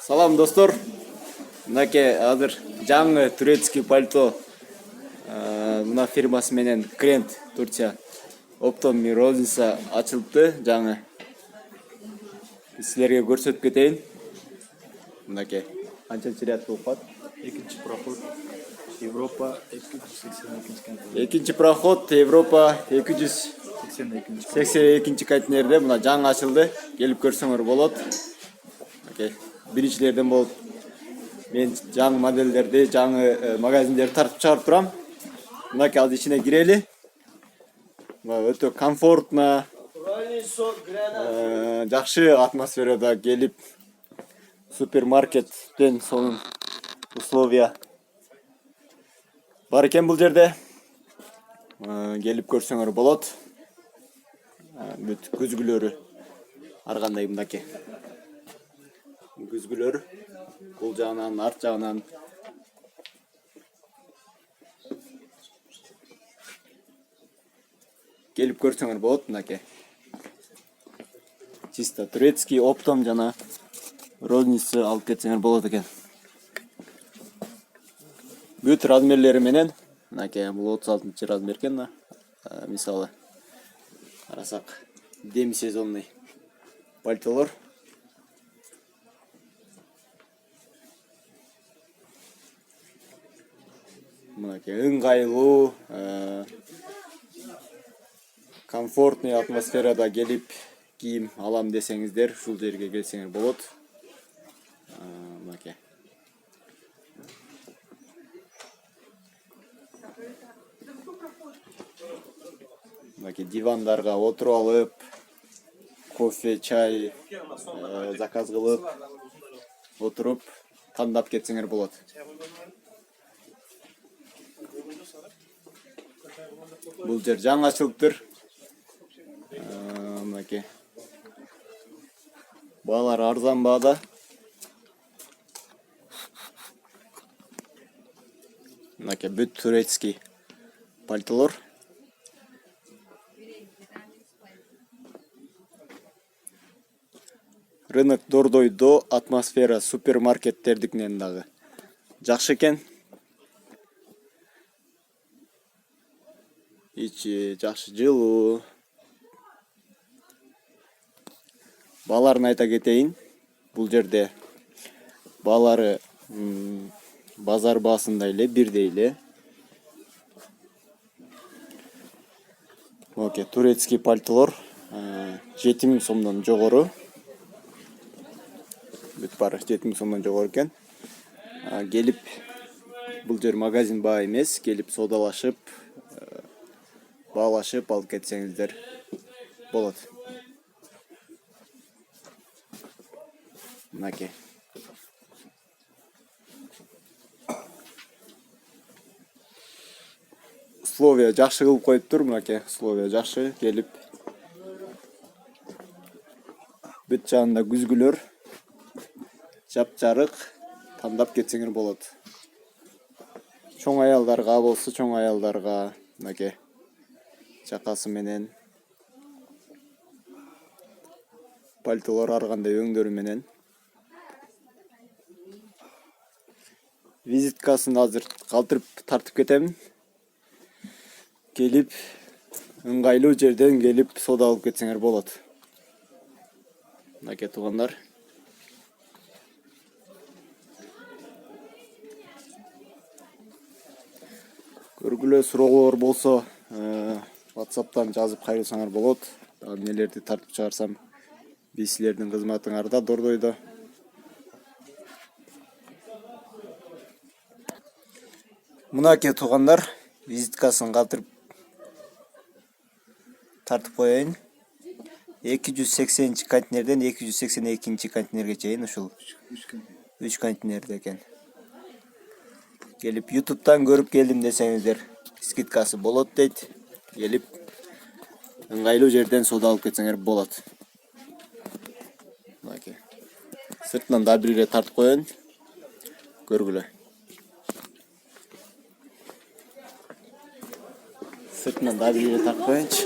Салам достор. Мынакей азыр жаңы турецкий пальто мына фирмасы менен Крент Турция Оптом Розница ачылды жаңы. Силерге көрсөтүп кетейин. Мынакей канчанчы ряд болуп калат? Экинчи проход Европа 282 контейнер. Экинчи проход Европа 282 82 контейнерде мына жаңы ачылды. Келип көрсөңөр болот. Мынакей биринчилерден болуп мен жаңы модельдерди, жаңы магазиндерди тартып чыгарып турам. Мынакей азыр ичине кирели. Өтө комфортно, жакшы атмосферада келип супермаркеттен сонун условия бар экен бул жерде. Келип көрсөңөр болот. Бүт күзгүлөрү ар кандай мынакей. Күзгүлөр бул жагынан, арт жагынан келип көрсөңөр болот мынакей. Чисто турецкий Оптом жана Розница алып кетсеңер болот экен. Бүт размерлери менен мынакей бул 36 размер экен. Мисалы карасак дем сезонный пальтолор. Мынакей ыңгайлуу, комфортный атмосферада келип кийим алам десеңиздер, ушул жерге келсеңер болот. Мынакей. Мынакей дивандарга отуруп алып, кофе, чай заказ кылып отуруп тандап кетсеңер болот. Бул жер жаңы ачылыптыр. Мынакей. Баалар арзан баада. Мынакей бүт турецкий пальтолор. Рынок Дордойдо атмосфера супермаркеттердикинен дагы жакшы экен. Ичи жакшы жылуу. Бааларын айта кетейин. Бул жерде баалары базар баасындай эле, бирдей эле. Окей, турецкий пальтолор 7000 сомдон жогору. Бүт бары 7000 сомдон жогору экен. Келип бул жер магазин баа эмес, келип содалашып, баалашып алып кетсеңиздер болот. Мынакей. Условия жакшы кылып коюптур, мынакей. Условия жакшы, келип бүт жагында күзгүлөр жап-жарык тандап кетсеңер болот. Чоң аялдарга болсо, чоң аялдарга мынакей жакасы менен пальтолор ар кандай өңдөрү менен. Визиткасын азыр калтырып тартып кетемин. Келип ыңгайлуу жерден келип сода алып кетсеңер болот. Мынакей туугандар. Көргүлө суроолор болсо, WhatsApp'тан жазып кайрылсаңар болот. Эмнелерди тартып чыгарсам, биз силердин кызматыңарда Дордойдо. Мынакей туугандар, визиткасын калтырып тартып коеюн. 280 контейнерден 282 контейнерге чейин ушул 3 контейнерде экен. Келип YouTube'дан көрүп келдим десеңиздер, скидкасы болот дейт. Келип ыңгайлуу жерден сода алып кетсеңер болот. Мынакей. Сыртынан да бир ирет тартып коеюн. Көргүлө. Sırtından daha bir yere takmayınç.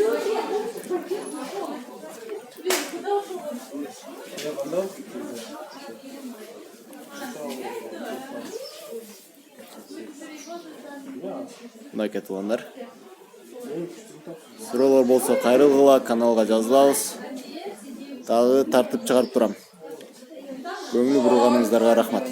мынакей туугандар. Суроолор болсо кайрылгыла, каналга жазылабыз. Дагы тартып чыгарып турам. Көңүл буруганыңыздарга рахмат.